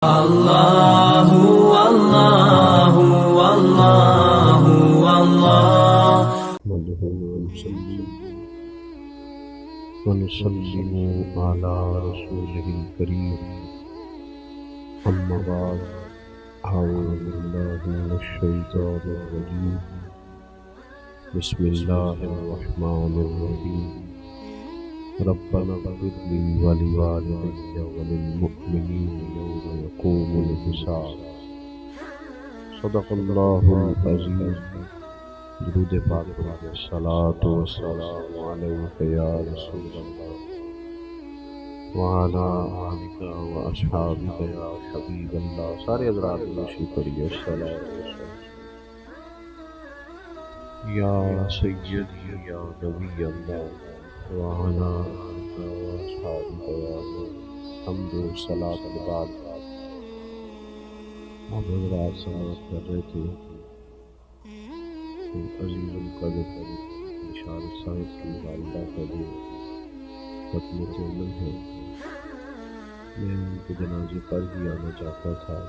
الله والله والله والله نحمده ونسلم على رسوله الكريم أما بعد أعوذ بالله من الشيطان الرجيم بسم الله الرحمن الرحيم ربنا اغفر لي ولوالدي وللمؤمنين يوم يقوم الحساب صدق الله العظيم درود پاک پر الصلاة والسلام عليك يا رسول الله وعلى آلك وأصحابك يا حبيب الله. سارے حضرات نوشی پڑھیے الصلاة والسلام یا سیدی یا نبی اللہ وعلى آلك وأصحابك يا حمد و صلاة کے بعد آپ حضرات سماعت کر رہے تھے عزیز القدر بشارت صاحب کی والدہ کا جو ختم چینل ہے، میں ان کے جنازے پر بھی آنا چاہتا تھا،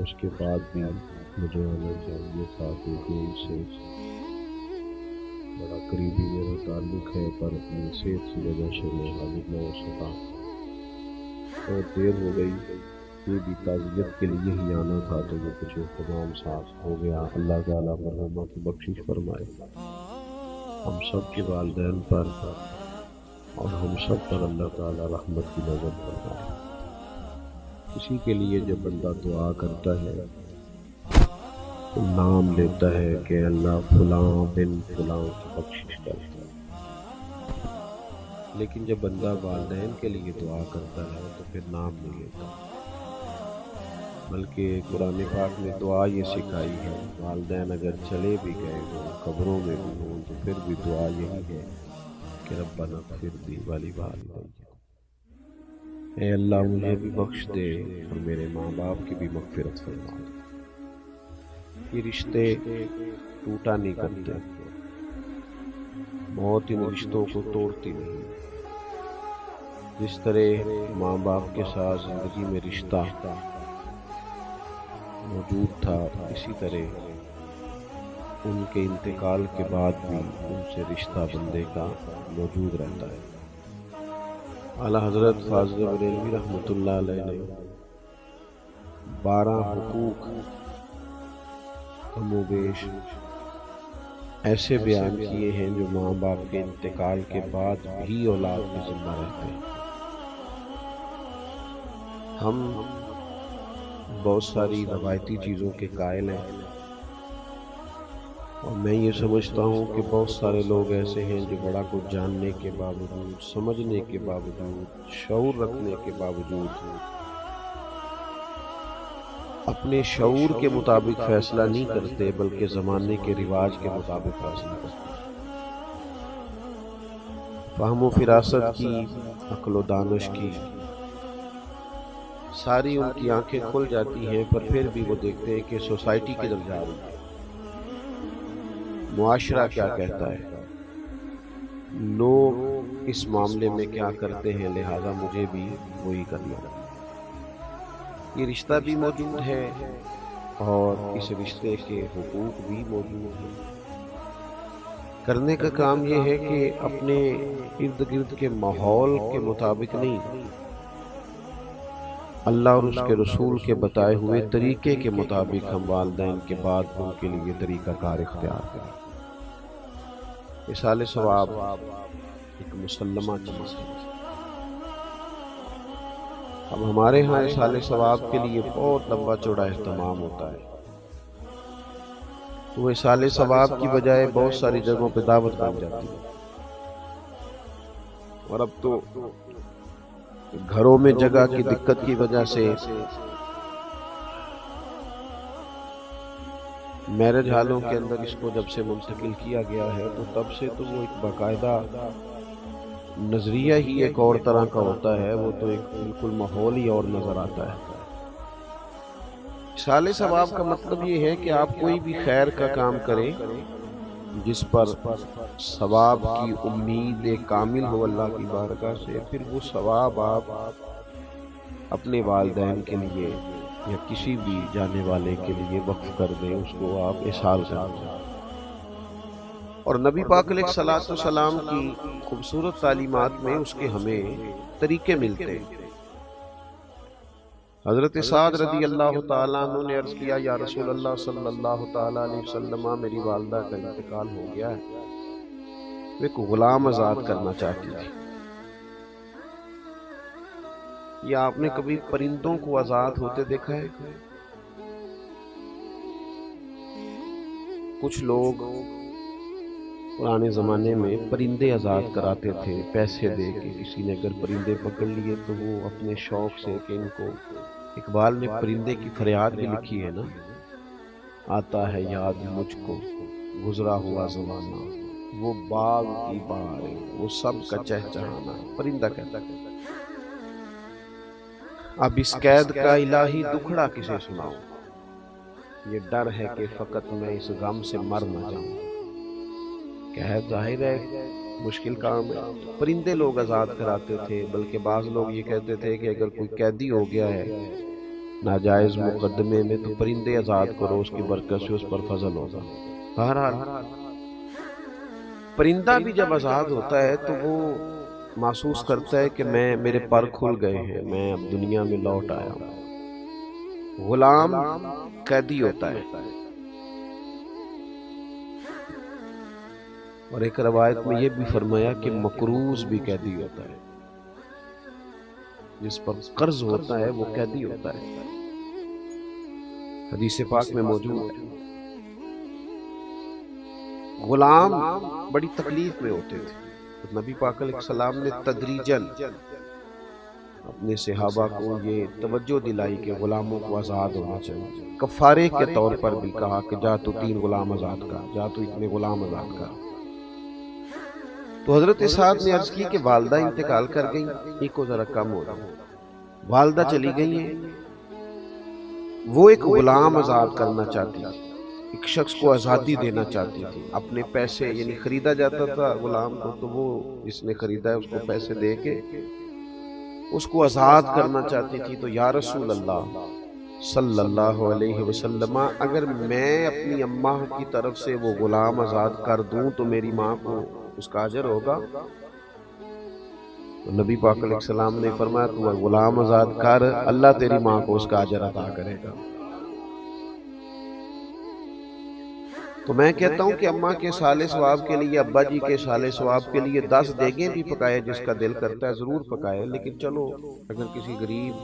اس کے بعد بھی مجھے آنا چاہیے تھا کیونکہ ان سے بڑا قریبی میرا تعلق ہے، پر اپنی صحت کی وجہ سے میں حاضر نہ ہو سکا اور دیر ہو گئی. یہ بھی تعزیت کے لیے ہی آنا تھا تو وہ کچھ اہتمام صاف ہو گیا. اللہ تعالیٰ مرحومہ کی بخشش فرمائے، ہم سب کے والدین پر اور ہم سب پر اللہ تعالیٰ رحمت کی نظر فرمائے. کسی کے لیے جب بندہ دعا کرتا ہے تو نام لیتا ہے کہ اللہ فلاں بن فلاں کی بخشش کرتا ہے، لیکن جب بندہ والدین کے لیے دعا کرتا ہے تو پھر نام نہیں لیتا، بلکہ قرآن پاک نے دعا یہ سکھائی ہے. والدین اگر چلے بھی گئے ہوں، قبروں میں بھی ہوں، تو پھر بھی دعا یہی ہے کہ ربنا اغفر لی ولوالدی، اے اللہ مجھے بھی بخش دے اور میرے ماں باپ کی بھی مغفرت فرما دے. یہ رشتے ٹوٹا نہیں کرتے، موت ان رشتوں کو توڑتی نہیں. جس طرح ماں باپ کے ساتھ زندگی میں رشتہ موجود تھا، اسی طرح ان کے انتقال کے بعد بھی ان سے رشتہ بندے کا موجود رہتا ہے. اعلیٰ حضرت فاضل بریلوی رحمۃ اللہ علیہ نے 12 حقوق کم و بیش ایسے بیان کیے ہیں جو ماں باپ کے انتقال کے بعد بھی اولاد کے ذمہ رہتے ہیں. ہم بہت ساری روایتی چیزوں کے قائل ہیں، اور میں یہ سمجھتا ہوں کہ بہت سارے لوگ ایسے ہیں جو بڑا کچھ جاننے کے باوجود، سمجھنے کے باوجود، شعور رکھنے کے باوجود اپنے شعور کے مطابق فیصلہ نہیں کرتے، بلکہ زمانے کے رواج کے مطابق فیصلہ کرتے. فہم و فراست کی، عقل و دانش کی ساری ان کی آنکھیں کھل جاتی ہیں، پر پھر بھی وہ دیکھتے ہیں کہ سوسائٹی کدھر جا رہی ہے، معاشرہ کیا کہتا ہے، لوگ اس معاملے میں کیا کرتے ہیں، لہذا مجھے بھی وہی کرنا. یہ رشتہ بھی موجود ہے اور اس رشتے کے حقوق بھی موجود ہیں. کرنے کا کام یہ ہے کہ اپنے ارد گرد کے ماحول کے مطابق نہیں، اللہ اور اس کے رسول کے بتائے ہوئے طریقے کے مطابق ہم والدین کے بعد ان کے لیے طریقہ کار اختیار کریں. اصال ثواب ایک مسلمہ چیز ہے. اب ہمارے ہاں اصال ثواب کے لیے بہت لمبا چوڑا اہتمام ہوتا ہے، تو وہ اصال ثواب کی بجائے بہت ساری جگہوں پہ دعوت بن جاتی ہے. اور اب تو گھروں میں جگہ کی دقت کی وجہ سے میرج ہالوں کے اندر اس کو جب سے منتقل کیا گیا ہے تو تب سے تو وہ ایک باقاعدہ نظریہ ہی ایک اور طرح کا ہوتا ہے، وہ تو ایک بالکل ماحول ہی اور نظر آتا ہے. اصال ثواب کا مطلب یہ ہے کہ آپ کوئی بھی خیر کا کام کریں جس پر ثواب کی امید کامل ہو اللہ کی بارگاہ سے، پھر وہ ثواب آپ اپنے والدین کے لیے یا کسی بھی جانے والے کے لیے وقف کر دیں، اس کو آپ اسحال کر دیں۔ اور نبی پاک علیہ الصلوۃ والسلام کی خوبصورت تعلیمات میں اس کے ہمیں طریقے ملتے ہیں۔ حضرت سعد رضی اللہ تعالیٰ عنہ نے عرض کیا، یا رسول اللہ صلی اللہ تعالیٰ علیہ وسلم، میری والدہ کا انتقال ہو گیا ہے، وہ ایک غلام آزاد کرنا چاہتی تھی۔ یا آپ نے کبھی پرندوں کو آزاد ہوتے دیکھا ہے؟ کچھ لوگ پرانے زمانے میں پرندے آزاد کراتے تھے پیسے دے کے۔ کسی نے اگر پرندے پکڑ لیے تو وہ اپنے شوق سے، کہ ان کو، اقبال نے پرندے کی فریاد بھی لکھی ہے نا، آتا ہے یاد مجھ کو گزرا ہوا زمانہ، وہ باغ کی بہاریں، وہ سب کا چہچہانا، پرندہ کہتا ہے۔ اب اس قید کا الہی دکھڑا کسے سناؤں، یہ ڈر ہے کہ فقط میں اس غم سے مر نہ جاؤں۔ کہ ظاہر ہے مشکل کام ہے۔ پرندے لوگ آزاد کراتے تھے، بلکہ بعض لوگ یہ کہتے تھے کہ اگر کوئی قیدی ہو گیا ہے ناجائز مقدمے میں تو پرندے آزاد کرو، اس کی برکت سے اس پر فضل ہوگا۔ بہرحال پرندہ بھی جب آزاد ہوتا ہے تو وہ محسوس کرتا ہے کہ میرے پر کھل گئے ہیں، میں اب دنیا میں لوٹ آیا ہوں۔ غلام قیدی ہوتا ہے، اور ایک روایت میں یہ بھی فرمایا کہ مقروض بھی قیدی ہوتا ہے، جس پر قرض ہوتا ہے وہ قیدی ہوتا ہے، حدیث پاک میں موجود ہے۔ غلام بڑی تکلیف میں ہوتے تھے، تو نبی پاک علیہ السلام نے تدریجاً اپنے صحابہ کو یہ توجہ دلائی کہ غلاموں کو آزاد ہونا چاہیے۔ کفارے کے طور پر بھی کہا کہ جا تو 3 غلام آزاد کر، جا تو اتنے غلام آزاد کر۔ تو حضرت سعد نے عرض کی کہ والدہ انتقال کر گئی، ایک کو ذرا کم ہو رہا، والدہ چلی گئی ہیں، وہ ایک غلام آزاد کرنا چاہتی تھی، ایک شخص کو آزادی دینا چاہتی تھی، اپنے پیسے، یعنی خریدا جاتا تھا غلام کو، تو وہ جس نے خریدا ہے اس کو پیسے دے کے اس کو آزاد کرنا چاہتی تھی۔ تو یا رسول اللہ صلی اللہ علیہ وسلم، اگر میں اپنی اماں کی طرف سے وہ غلام آزاد کر دوں تو میری ماں کو اس کا اجر ہوگا؟ تو نبی پاک علیہ السلام نے فرمایا تو غلام آزاد کر، اللہ تیری ماں کو اس کا اجر عطا کرے گا۔ تو میں کہتا ہوں کہ اماں کے سالے ثواب کے لیے، ابا جی کے سالے ثواب کے لیے 10 دیگیں بھی پکائے، جس کا دل کرتا ہے ضرور پکائے، لیکن چلو اگر کسی غریب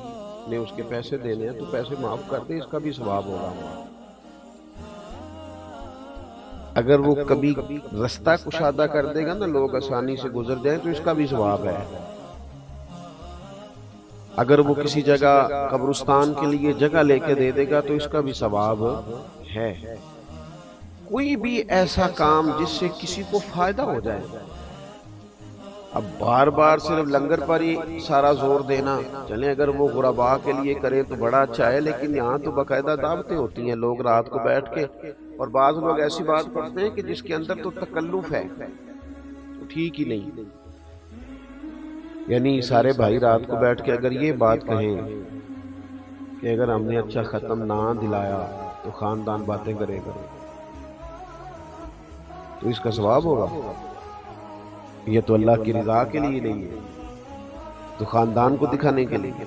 نے اس کے پیسے دینے ہیں تو پیسے معاف کر دے، اس کا بھی ثواب ہوگا۔ اگر وہ کبھی رستہ کشادہ کر دے گا نا، لوگ آسانی سے گزر جائیں، تو اس کا بھی ثواب ہے۔ اگر وہ کسی جگہ قبرستان کے لیے جگہ لے کے دے دے گا تو اس کا بھی ثواب ہے۔ کوئی بھی ایسا کام جس سے کسی کو فائدہ ہو جائے۔ اب بار بار صرف لنگر پر ہی سارا زور دینا، چلیں اگر وہ غرباء کے لیے کرے تو بڑا اچھا ہے، لیکن یہاں تو باقاعدہ دعوتیں ہوتی ہیں، لوگ رات کو بیٹھ کے، اور بعض لوگ ایسی بات پڑھتے ہیں کہ جس کے اندر تو تکلف ہے، تو ٹھیک ہی نہیں۔ یعنی سارے بھائی رات کو بیٹھ کے اگر یہ بات کہیں کہ اگر ہم نے اچھا ختم نہ دلایا تو خاندان باتیں کرے گا، تو اس کا ثواب ہوگا؟ یہ تو اللہ کی رضا کے لیے نہیں ہے، تو خاندان کو دکھانے کے لیے۔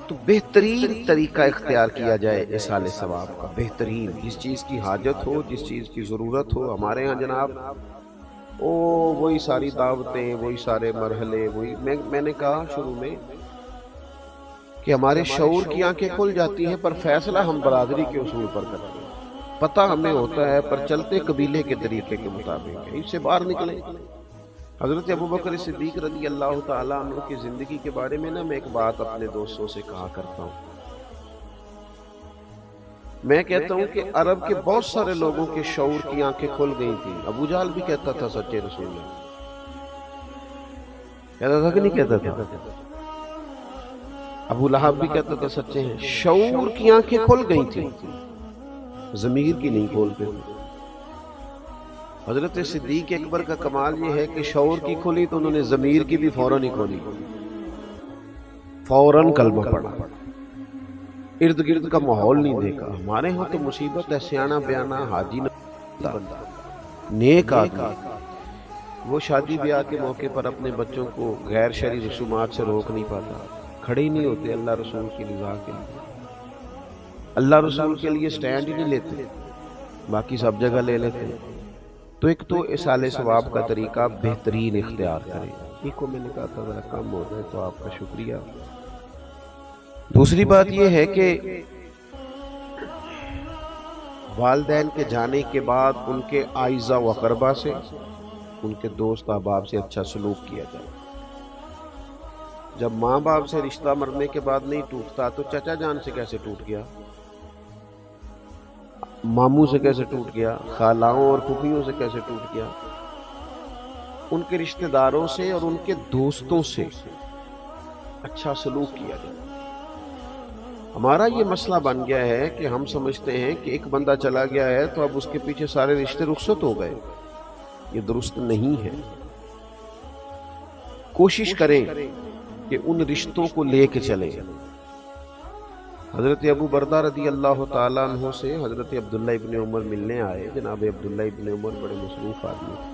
تو بہترین طریقہ اختیار کیا جائے ایصال ثواب کا، بہترین، جس چیز کی حاجت ہو، جس چیز کی ضرورت ہو۔ ہمارے ہاں جناب وہی ساری دعوتیں، وہی سارے مرحلے، وہی میں نے کہا شروع میں کہ ہمارے شعور کی آنکھیں کھل جاتی ہیں، پر فیصلہ ہم برادری کے اصول پر کرتے ہیں، پتہ ہمیں ہوتا ہے، پر چلتے قبیلے کے طریقے کے مطابق ہے، اس سے باہر نکلیں۔ حضرت ابوبکر صدیق رضی اللہ تعالیٰ عنہ کی زندگی کے بارے میں میں ایک بات اپنے دوستوں سے کہا کرتا ہوں۔ میں کہتا ہوں کہ عرب کے بہت سارے لوگوں کے شعور کی آنکھیں کھل گئی تھیں۔ ابو جہل بھی کہتا تھا سچے رسول اللہ، کہتا تھا کہ نہیں کہتا تھا؟ ابو لہب بھی کہتا تھا سچے ہیں۔ شعور کی آنکھیں کھل گئی تھیں، ضمیر کی نہیں کھولتے۔ حضرت صدیق اکبر کا کمال یہ ہے کہ شعور کی کھلی تو انہوں نے ضمیر کی بھی فوراً ہی کھولی۔ فوراً کلمہ پڑھا، ارد گرد کا ماحول نہیں دیکھا. ہمارے ہاں تو مصیبت ہے، سیانا بیانا حاجی نہ نیک آدمی وہ شادی بیاہ کے موقع پر اپنے بچوں کو غیر شرعی رسومات سے روک نہیں پاتا، کھڑے ہی نہیں ہوتے اللہ رسول کی رضا کے لیے، اللہ رسول کے لیے سٹینڈ ہی نہیں لیتے، باقی سب جگہ لے لیتے. تو ایک تو اصالِ ثواب کا طریقہ بہترین اختیار کریں. ایک کو میں نے کہا تھا ذرا کم ہو جائے تو آپ کا شکریہ. دوسری بات یہ ہے کہ والدین کے جانے کے بعد ان کے اعزا و اقربا سے، ان کے دوست احباب سے اچھا سلوک کیا جائے. جب ماں باپ سے رشتہ مرنے کے بعد نہیں ٹوٹتا تو چچا جان سے کیسے ٹوٹ گیا، ماموں سے کیسے ٹوٹ گیا، خالاؤں اور پھوپھیوں سے کیسے ٹوٹ گیا. ان کے رشتہ داروں سے اور ان کے دوستوں سے اچھا سلوک کیا جائے. ہمارا یہ مسئلہ بن گیا ہے کہ ہم سمجھتے ہیں کہ ایک بندہ چلا گیا ہے تو اب اس کے پیچھے سارے رشتے رخصت ہو گئے. یہ درست نہیں ہے. کوشش کریں کہ ان رشتوں کو لے کے چلیں. حضرت ابو بردہ رضی اللہ تعالیٰ عنہ سے حضرت عبداللہ ابن عمر ملنے آئے. جناب عبداللہ ابن عمر بڑے مصروف آدمی تھے.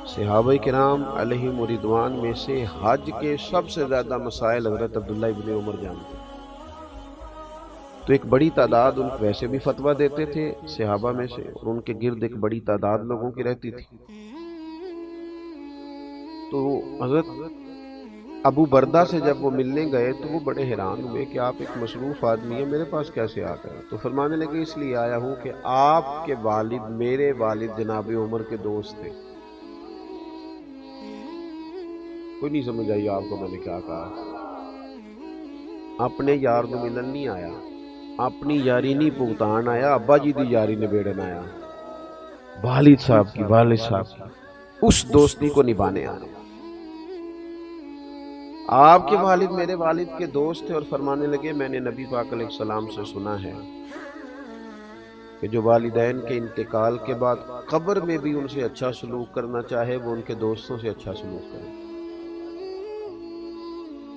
صحابہ کرام علیہم رضوان میں سے حج کے سب سے زیادہ مسائل حضرت عبداللہ ابن عمر جانتے. تو ایک بڑی تعداد ان ویسے بھی فتویٰ دیتے تھے صحابہ میں سے، اور ان کے گرد ایک بڑی تعداد لوگوں کی رہتی تھی. تو حضرت ابو بردہ سے جب وہ ملنے گئے تو وہ بڑے حیران ہوئے کہ آپ ایک مصروف آدمی ہیں، میرے پاس کیسے آ گئے؟ تو فرمانے لگے اس لیے آیا ہوں کہ آپ کے والد میرے والد جناب عمر کے دوست تھے. کوئی نہیں سمجھ آئی آپ کو میں نے کیا کہا؟ اپنے یار دو ملن نہیں آیا، اپنی یاری نہیں بھگتان آیا، ابا جی دی یاری نبیڑن آیا، والد صاحب کی اس دوستی کو نبھانے آیا. آپ کے والد میرے والد کے دوست تھے اور فرمانے لگے میں نے نبی پاک علیہ السلام سے سنا ہے کہ جو والدین کے انتقال کے بعد قبر میں بھی ان سے اچھا سلوک کرنا چاہے وہ ان کے دوستوں سے اچھا سلوک کرے،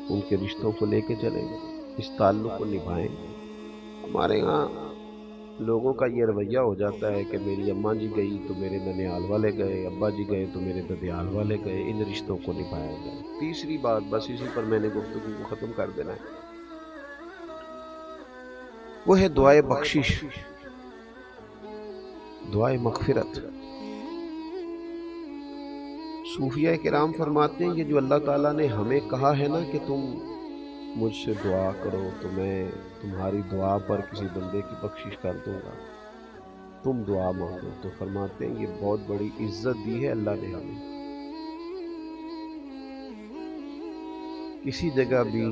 ان کے رشتوں کو لے کے چلے، اس تعلق کو نبھائیں. ہمارے ہاں لوگوں کا یہ رویہ ہو جاتا ہے کہ میری اماں جی گئی تو میرے ننیال والے گئے، ابا جی گئے تو میرے ددیال والے گئے. ان رشتوں کو نبھایا جائے. تیسری بات بس اسی پر میں نے گفتگو کو ختم کر دینا ہے، وہ ہے دعائے بخشش، دعائے مغفرت. صوفیہ کرام فرماتے ہیں یہ جو اللہ تعالیٰ نے ہمیں کہا ہے نا کہ تم مجھ سے دعا کرو تو میں تمہاری دعا پر کسی بندے کی بخشش کر دوں گا، تم دعا مانگو. تو فرماتے ہیں یہ بہت بڑی عزت دی ہے اللہ نے ہمیں. کسی جگہ بھی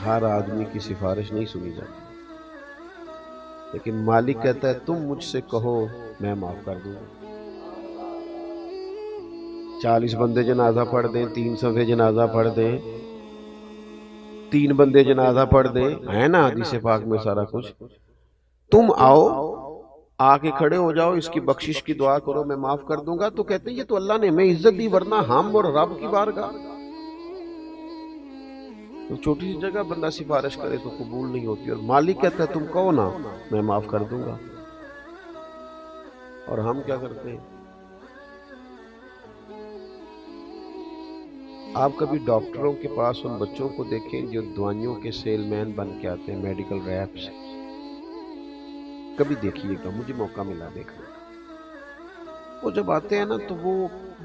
ہر آدمی کی سفارش نہیں سنی جاتی، لیکن مالک کہتا ہے تم مجھ سے کہو میں معاف کر دوں گا. 40 بندے جنازہ پڑھ دیں، 3 صفحے جنازہ پڑھ دیں، 3 بندے جنازہ پڑھ دیں، ہے نا حدیث پاک میں سارا کچھ. تم آؤ، آ کے کھڑے ہو جاؤ، اس کی بخشش کی دعا کرو میں معاف کر دوں گا. تو کہتے ہیں یہ تو اللہ نے ہمیں عزت دی، ورنہ ہم اور رب کی بارگاہ تو چھوٹی سی جگہ بندہ سفارش کرے تو قبول نہیں ہوتی، اور مالک کہتا ہے تم کہو نا میں معاف کر دوں گا. اور ہم کیا کرتے ہیں؟ آپ کبھی ڈاکٹروں کے پاس ان بچوں کو دیکھیں جو دوائیوں کے سیل مین بن کے آتے ہیں، میڈیکل ریپس، کبھی دیکھیے گا، مجھے موقع ملا دیکھنے کا. وہ جب آتے ہیں نا تو وہ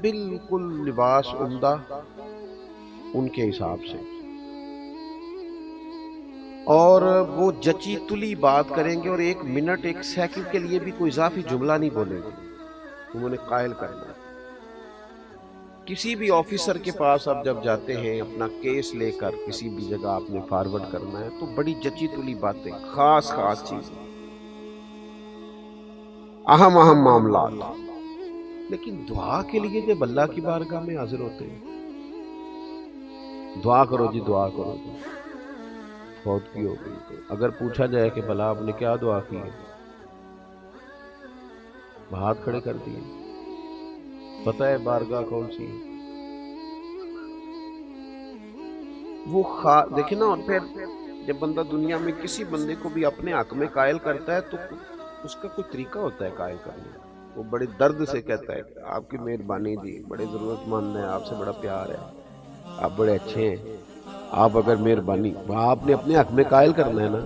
بالکل لباس عمدہ ان کے حساب سے، اور وہ جچی تلی بات کریں گے، اور 1 منٹ 1 سیکنڈ کے لیے بھی کوئی اضافی جملہ نہیں بولیں گے. انہوں نے قائل کرنا. کسی بھی آفیسر کے پاس آپ جب جاتے ہیں اپنا کیس لے کر، کسی بھی جگہ آپ نے فارورڈ کرنا ہے تو بڑی جچی تلی باتیں، خاص چیزیں، اہم معاملات. لیکن دعا کے لیے جب اللہ کی بارگاہ میں حاضر ہوتے ہیں، دعا کرو جی، دعا کرو جی، فوت کی ہو گئی تو اگر پوچھا جائے کہ بھلا آپ نے کیا دعا کی ہے، ہاتھ کھڑے کر دیے، پتہ ہے بارگاہ کون سی ہے؟ وہ دیکھیں نا، اور پھر جب بندہ دنیا میں کسی بندے کو بھی اپنے حق میں قائل کرتا ہے تو اس کا کوئی طریقہ ہوتا ہے قائل کرنے کا. وہ بڑے درد سے کہتا ہے کہ آپ کی مہربانی جی، بڑے ضرورت مند ہیں، آپ سے بڑا پیار ہے، آپ بڑے اچھے ہیں، آپ اگر مہربانی، آپ نے اپنے حق میں قائل کرنا ہے نا.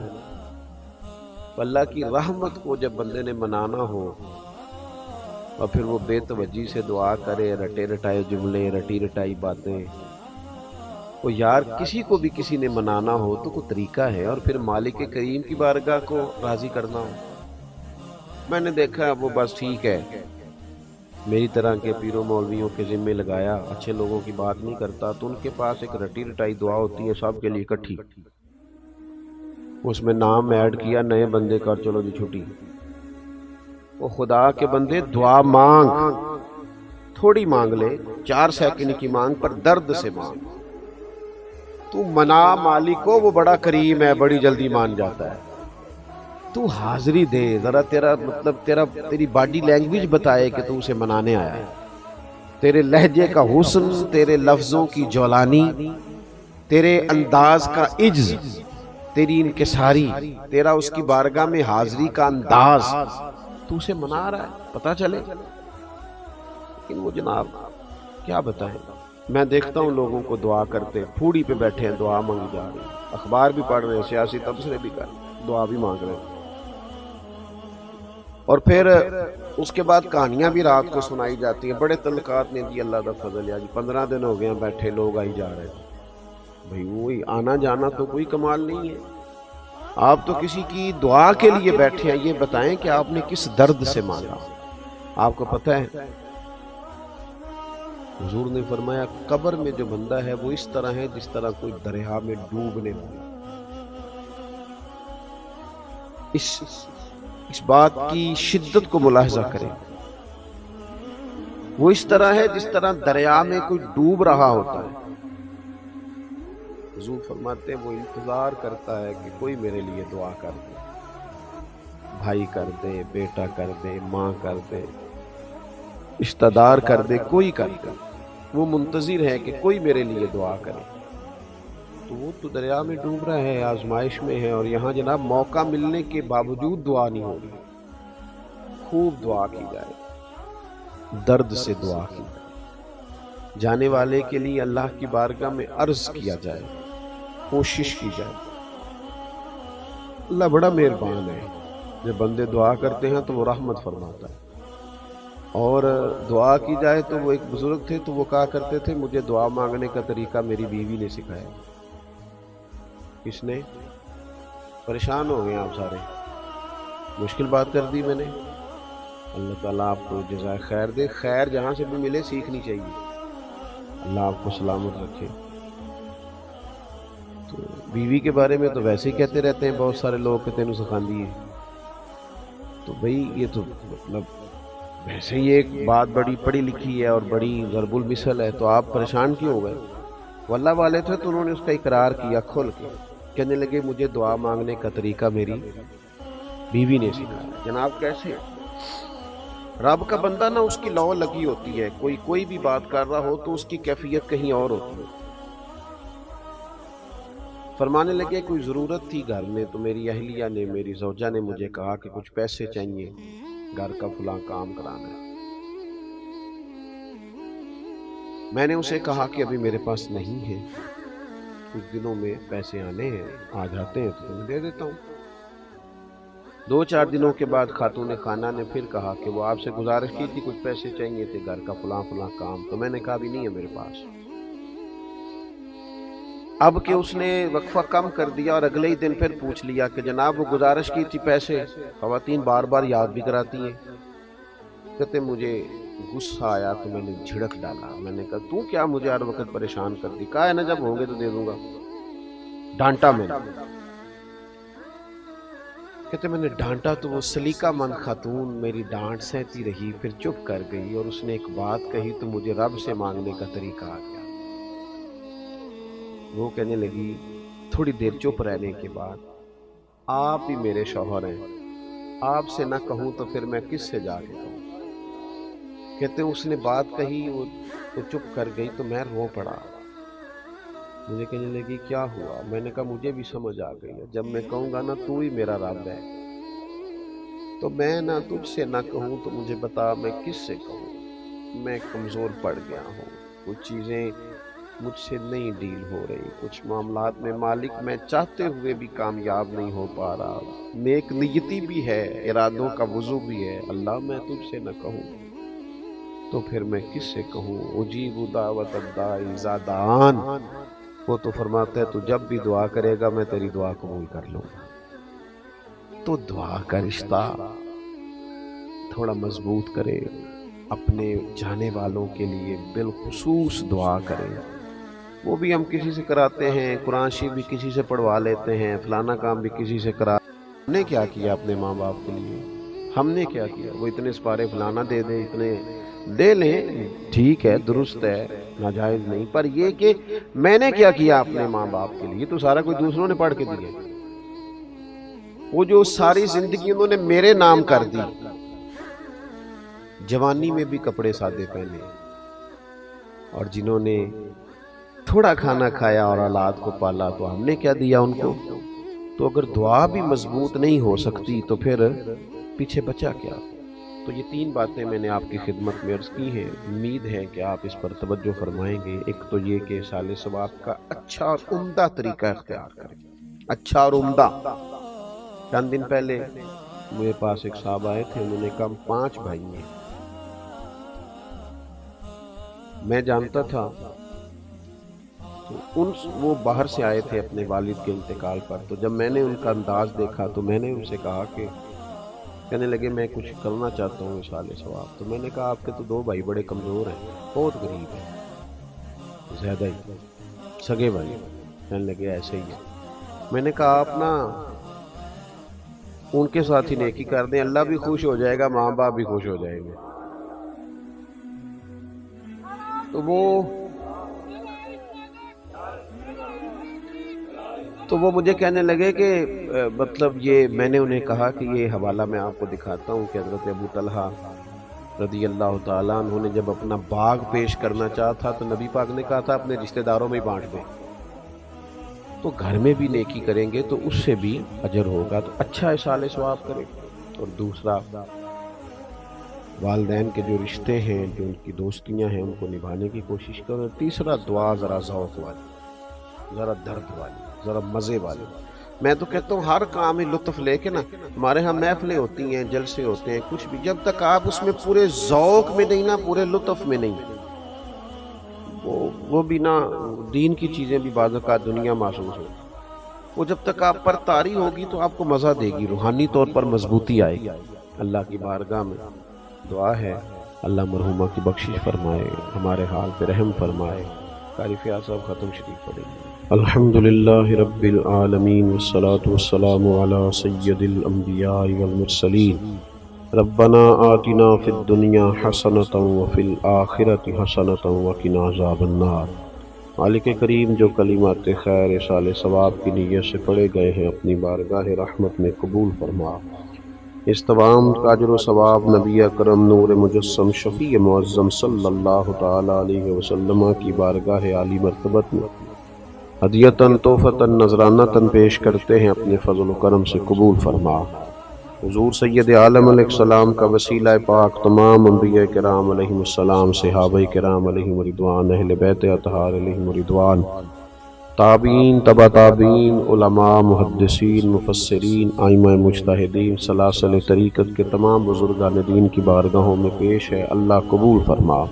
اللہ کی رحمت کو جب بندے نے منانا ہو اور پھر وہ بے توجہی سے دعا کرے، رٹے رٹائے جملے، رٹی رٹائی باتیں، وہ یار کسی کو بھی کسی نے منانا ہو تو کوئی طریقہ ہے، اور پھر مالک کریم کی بارگاہ کو راضی کرنا ہو. میں نے دیکھا وہ بس ٹھیک ہے، میری طرح کے پیروں مولویوں کے ذمے لگایا، اچھے لوگوں کی بات نہیں کرتا، تو ان کے پاس ایک رٹی رٹائی دعا ہوتی ہے سب کے لیے اکٹھی، اس میں نام ایڈ کیا نئے بندے کا، چلو جی چھٹی. وہ خدا کے بندے دعا مانگ، تھوڑی مانگ لے، 4 سیکنڈ کی مانگ پر درد سے مانگ. تو منا مالک کو، وہ بڑا کریم ہے، بڑی جلدی مان جاتا ہے. تو حاضری دے ذرا، تیرا مطلب تیری باڈی لینگویج بتائے کہ تو اسے منانے آیا ہے. تیرے لہجے کا حسن، تیرے لفظوں کی جولانی، تیرے انداز کا عجز، تیری انکساری، تیرا اس کی بارگاہ میں حاضری کا انداز، تو اسے منا رہا ہے، پتہ چلے. لیکن وہ جناب کیا بتائیں، میں دیکھتا ہوں لوگوں کو دعا کرتے، پھوڑی پہ بیٹھے ہیں، دعا مانگی جا رہی ہے، اخبار بھی پڑھ رہے ہیں، سیاسی تبصرے بھی کر رہے ہیں، دعا بھی مانگ رہے ہیں. اور پھر اس کے بعد کہانیاں بھی رات کو سنائی جاتی ہیں، بڑے تعلقات نے دی، اللہ کا فضل ہے جی، 15 دن ہو گئے ہیں بیٹھے، لوگ آئی جا رہے ہیں. بھئی وہی آنا جانا تو کوئی کمال نہیں ہے. آپ تو کسی کی دعا کے لیے بیٹھے ہیں، یہ بتائیں کہ آپ نے کس درد سے مانگا. آپ کو پتہ ہے حضور نے فرمایا قبر میں جو بندہ ہے وہ اس طرح ہے جس طرح کوئی دریا میں ڈوبنے والا. اس بات کی شدت کو ملاحظہ کریں. وہ اس طرح ہے جس طرح دریا میں کوئی ڈوب رہا ہوتا ہے. حضور فرماتے ہیں وہ انتظار کرتا ہے کہ کوئی میرے لیے دعا کر دے، بھائی کر دے، بیٹا کر دے، ماں کر دے، رشتہ دار کر دے، کوئی کر دے. وہ منتظر ہے کہ کوئی میرے لیے دعا کرے. تو وہ تو دریا میں ڈوب رہا ہے، آزمائش میں ہے، اور یہاں جناب موقع ملنے کے باوجود دعا نہیں ہو رہی. خوب دعا کی جائے، درد سے دعا کی جائے، جانے والے کے لیے اللہ کی بارگاہ میں عرض کیا جائے، کوشش کی جائے. اللہ بڑا مہربان ہے، جب بندے دعا کرتے ہیں تو وہ رحمت فرماتا ہے. اور دعا کی جائے تو وہ ایک بزرگ تھے، تو وہ کہا کرتے تھے مجھے دعا مانگنے کا طریقہ میری بیوی نے سکھایا. کس نے؟ پریشان ہو گئے آپ سارے، مشکل بات کر دی میں نے. اللہ تعالیٰ آپ کو جزائے خیر دے، خیر جہاں سے بھی ملے سیکھنی چاہیے. اللہ آپ کو سلامت رکھے. تو بیوی کے بارے میں تو ویسے ہی کہتے رہتے ہیں بہت سارے لوگ کہ تینوں سکھاندی ہے. تو بھئی یہ تو مطلب ویسے ہی ایک بات بڑی پڑھی لکھی ہے اور بڑی ضرب المثل ہے، تو آپ پریشان کیوں ہو گئے؟ واللہ والے تھے تو انہوں نے اس کا اقرار کیا کھول کے، کہنے لگے مجھے دعا مانگنے کا طریقہ میری بیوی نے سکھایا. جناب کیسے؟ رب کا بندہ نا اس کی لو لگی ہوتی ہے، کوئی بھی بات کر رہا ہو تو اس کی کیفیت کہیں اور ہوتی ہے. فرمانے لگے کوئی ضرورت تھی گھر میں، تو میری اہلیہ نے، میری زوجہ نے مجھے کہا کہ کچھ پیسے چاہیے، گھر کا فلاں کام کرانا ہے. میں نے اسے کہا کہ ابھی میرے پاس نہیں ہے، کچھ دنوں میں پیسے آنے ہیں، آ جاتے ہیں تو تمہیں دے دیتا ہوں. 2-4 دنوں کے بعد خاتون خانہ نے پھر کہا کہ وہ آپ سے گزارش کی تھی، کچھ پیسے چاہیے تھے، گھر کا فلاں کام. تو میں نے کہا بھی نہیں ہے میرے پاس. اب کہ اس نے وقفہ کم کر دیا اور اگلے ہی دن پھر پوچھ لیا کہ جناب وہ گزارش کی تھی پیسے. خواتین بار بار یاد بھی کراتی ہیں. کہتے مجھے غصہ آیا تو میں نے جھڑک ڈالا. میں نے کہا تو کیا مجھے ہر وقت پریشان کرتی؟ کہا ہے نا جب ہوں گے تو دے دوں گا. ڈانٹا میں نے. کہتے میں نے ڈانٹا تو وہ سلیقہ مند خاتون میری ڈانٹ سہتی رہی، پھر چپ کر گئی، اور اس نے ایک بات کہی تو مجھے رب سے مانگنے کا طریقہ آ گیا. وہ کہنے لگی تھوڑی دیر چپ رہنے کے بعد آپ ہی میرے شوہر ہیں، آپ سے نہ کہوں تو پھر میں کس سے جا کے کہوں. کہتے اس نے بات کہی، وہ چپ کر گئی تو میں رو پڑا. مجھے کہنے لگی کیا ہوا؟ میں نے کہا مجھے بھی سمجھ آ گئی ہے، جب میں کہوں گا نا تو ہی میرا رب ہے، تو میں نہ تجھ سے نہ کہوں تو مجھے بتا میں کس سے کہوں؟ میں کمزور پڑ گیا ہوں، کچھ چیزیں مجھ سے نہیں ڈیل ہو رہی، کچھ معاملات میں مالک میں چاہتے ہوئے بھی کامیاب نہیں ہو پا رہا، نیک نیتی بھی ہے، ارادوں کا وضو بھی ہے، اللہ میں تجھ سے نہ کہوں تو پھر میں کس سے کہوں؟ اجیب دعوت الداعی اذا دعان، وہ تو فرماتا ہے تو جب بھی دعا کرے گا میں تیری دعا قبول کر لوں گا۔ تو دعا کا رشتہ تھوڑا مضبوط کرے، اپنے جانے والوں کے لیے بالخصوص دعا کرے، وہ بھی ہم کسی سے کراتے ہیں، قرآن شریف بھی کسی سے پڑھوا لیتے ہیں، فلانا کام بھی کسی سے کرا۔ ہم نے کیا کیا اپنے ماں باپ کے لیے؟ ہم نے کیا کیا؟ وہ اتنے سپارے فلانا دے دے، اتنے دے لیں، ٹھیک ہے، درست ہے، ناجائز نہیں، پر یہ کہ میں نے کیا کیا اپنے ماں باپ کے لیے؟ تو سارا کوئی دوسروں نے پڑھ کے دیا، وہ جو ساری زندگی انہوں نے میرے نام کر دی، جوانی میں بھی کپڑے سادے پہنے، اور جنہوں نے تھوڑا کھانا کھایا اور اولاد کو پالا تو ہم نے کیا دیا ان کو؟ تو اگر دعا بھی مضبوط نہیں ہو سکتی تو پھر پیچھے بچا کیا؟ تو یہ 3 باتیں میں نے آپ کی خدمت میں عرض کی ہیں، امید ہے کہ آپ اس پر توجہ فرمائیں گے۔ ایک تو یہ کہ اصالِ ثواب کا اچھا اور عمدہ طریقہ اختیار کریں، اچھا اور عمدہ۔ چند دن پہلے میرے پاس ایک صاحب آئے تھے، انہوں نے کہا ہم 5 بھائی ہیں، میں جانتا تھا، تو وہ باہر سے آئے تھے اپنے والد کے انتقال پر، تو جب میں نے ان کا انداز دیکھا تو میں نے ان سے کہا کہ کہنے لگے میں کچھ کرنا چاہتا ہوں اصالِ ثواب۔ تو میں نے کہا آپ کے تو 2 بھائی بڑے کمزور ہیں، بہت غریب ہیں، زیادہ ہی سگے بھائی۔ کہنے لگے ایسے ہی ہے۔ میں نے کہا آپ نا ان کے ساتھ ہی نیکی کر دیں، اللہ بھی خوش ہو جائے گا، ماں باپ بھی خوش ہو جائیں گے۔ تو وہ مجھے کہنے لگے کہ مطلب یہ، میں نے انہیں کہا کہ یہ حوالہ میں آپ کو دکھاتا ہوں کہ حضرت ابو طلحہ رضی اللہ تعالیٰ عنہ نے جب اپنا باغ پیش کرنا چاہا تھا تو نبی پاک نے کہا تھا اپنے رشتہ داروں میں بانٹ دیں۔ تو گھر میں بھی نیکی کریں گے تو اس سے بھی اجر ہوگا، تو اچھا اصالِ ثواب کریں۔ اور دوسرا، والدین کے جو رشتے ہیں، جو ان کی دوستیاں ہیں، ان کو نبھانے کی کوشش کرو۔ تیسرا، دعا ذرا ذوق والی، ذرا درد والی، ذرا مزے والی۔ میں تو کہتا ہوں ہر کام میں لطف لے کے نا، ہمارے ہاں محفلیں ہوتی ہیں، جلسے ہوتے ہیں، کچھ بھی، جب تک آپ اس میں پورے ذوق میں نہیں نا، پورے لطف میں نہیں، وہ بھی نا، دین کی چیزیں بھی بعض اوقات دنیا محسوس ہو، وہ جب تک آپ پر طاری ہوگی تو آپ کو مزہ دے گی، روحانی طور پر مضبوطی آئے گی۔ اللہ کی بارگاہ میں دعا ہے اللہ مرحومہ کی بخشش فرمائے، ہمارے حال پہ رحم فرمائے۔ قاری فیاض صاحب ختم شریف پڑھیں گے۔ الحمدللہ رب العالمین والصلاة والسلام علی سید الانبیاء والمرسلین، ربنا آتنا فی الدنیا حسنۃ وفی الآخرۃ حسنۃ وقنا عذاب النار۔ مالک کریم، جو کلمات خیر اصالِ ثواب کی نیت سے پڑھے گئے ہیں اپنی بارگاہ رحمت میں قبول فرما۔ اس تمام کا اجر و ثواب نبی اکرم نور مجسم شفیع معظم صلی اللہ تعالی علیہ وسلم کی بارگاہ عالی مرتبت میں ہدیتاً تحفتاً نذرانتاً پیش کرتے ہیں، اپنے فضل و کرم سے قبول فرما۔ حضور سید عالم علیہ السلام کا وسیلہ پاک تمام انبیاء کرام علیہم السلام، صحابہ کرام علیہم رضوان، اہل بیت اطہار علیہم رضوان، تابعین، تبع تابعین، علماء، محدثین، مفسرین، ائمہ مجتہدین، سلاسل طریقت کے تمام بزرگان دین کی بارگاہوں میں پیش ہے، اللہ قبول فرما۔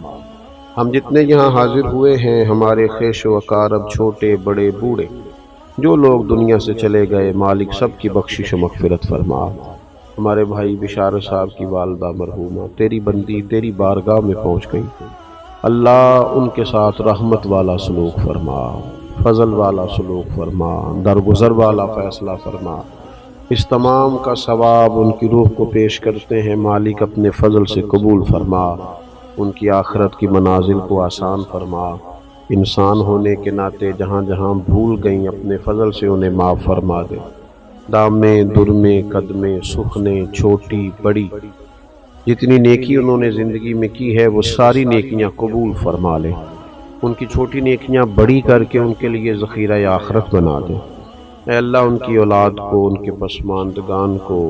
ہم جتنے یہاں حاضر ہوئے ہیں، ہمارے خیش و اقارب، چھوٹے بڑے بوڑھے، جو لوگ دنیا سے چلے گئے، مالک سب کی بخشش و مغفرت فرما۔ ہمارے بھائی بشارت صاحب کی والدہ مرحومہ تیری بندی تیری بارگاہ میں پہنچ گئی، اللہ ان کے ساتھ رحمت والا سلوک فرما، فضل والا سلوک فرما، درگزر والا فیصلہ فرما۔ اس تمام کا ثواب ان کی روح کو پیش کرتے ہیں، مالک اپنے فضل سے قبول فرما، ان کی آخرت کی منازل کو آسان فرما۔ انسان ہونے کے ناطے جہاں جہاں بھول گئیں، اپنے فضل سے انہیں معاف فرما دے۔ دامے درمے قدمے سخنے چھوٹی بڑی جتنی نیکی انہوں نے زندگی میں کی ہے، وہ ساری نیکیاں قبول فرما لے۔ ان کی چھوٹی نیکیاں بڑی کر کے ان کے لیے ذخیرہ آخرت بنا دے۔ اے اللہ ان کی اولاد کو، ان کے پسماندگان کو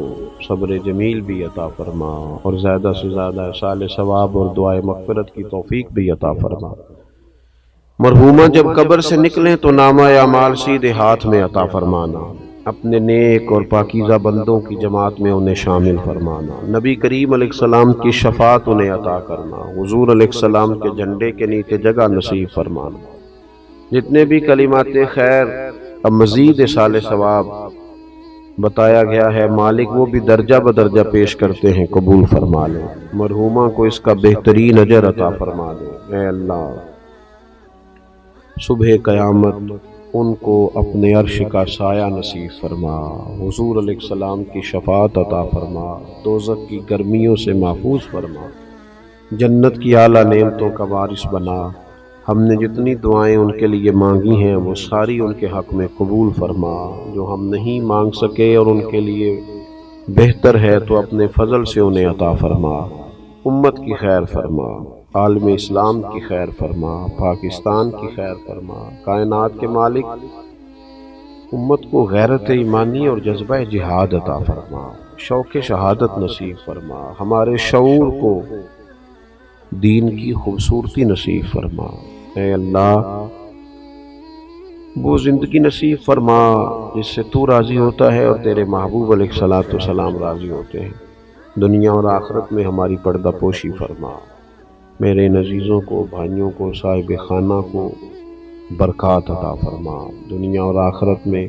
صبر جمیل بھی عطا فرما، اور زیادہ سے زیادہ اصال ثواب اور دعائے مغفرت کی توفیق بھی عطا فرما۔ مرحومہ جب قبر سے نکلیں تو نامہ اعمال سیدھے ہاتھ میں عطا فرمانا، اپنے نیک اور پاکیزہ بندوں کی جماعت میں انہیں شامل فرمانا، نبی کریم علیہ السلام کی شفاعت انہیں عطا کرنا، حضور علیہ السلام کے جھنڈے کے نیچے جگہ نصیب فرمانا۔ جتنے بھی کلمات خیر اب مزید اصال ثواب بتایا گیا ہے، مالک وہ بھی درجہ بدرجہ پیش کرتے ہیں، قبول فرما لے، مرحومہ کو اس کا بہترین اجر عطا فرما دے۔ اے اللہ صبح قیامت ان کو اپنے عرش کا سایہ نصیب فرما، حضور علیہ السلام کی شفاعت عطا فرما، دوزخ کی گرمیوں سے محفوظ فرما، جنت کی اعلیٰ نعمتوں کا وارث بنا۔ ہم نے جتنی دعائیں ان کے لیے مانگی ہیں وہ ساری ان کے حق میں قبول فرما، جو ہم نہیں مانگ سکے اور ان کے لیے بہتر ہے تو اپنے فضل سے انہیں عطا فرما۔ امت کی خیر فرما، عالم اسلام کی خیر فرما، پاکستان کی خیر فرما۔ کائنات کے مالک امت کو غیرت ایمانی اور جذبہ جہاد عطا فرما، شوق شہادت نصیب فرما، ہمارے شعور کو دین کی خوبصورتی نصیب فرما۔ اے اللہ وہ زندگی نصیب فرما جس سے تو راضی ہوتا ہے اور تیرے محبوب علیہ الصلوۃ والسلام راضی ہوتے ہیں۔ دنیا اور آخرت میں ہماری پردہ پوشی فرما، میرے ان عزیزوں کو، بھائیوں کو، صاحب خانہ کو برکات عطا فرما، دنیا اور آخرت میں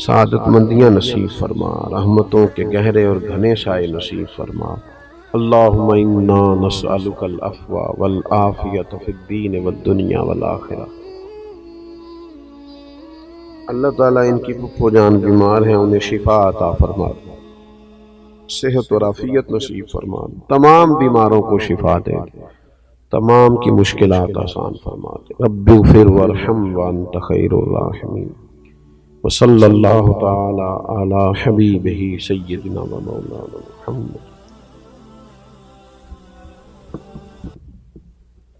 سعادت مندیاں نصیب فرما، رحمتوں کے گہرے اور گھنے سائے نصیب فرما۔ اللہم انا نسألک العفو والعافیۃ فی الدین والدنیا والآخرہ۔ اللہ تعالیٰ ان کی پھپھو جان بیمار ہیں، انہیں شفا عطا فرما، صحت اور عافیت نصیب فرما، تمام بیماروں کو شفا دے، تمام کی مشکلات آسان فرما دے۔ رب اغفر وارحم وانت خیر الراحمین، وصلی اللہ تعالی علی حبیبہ سیدنا و مولانا محمد۔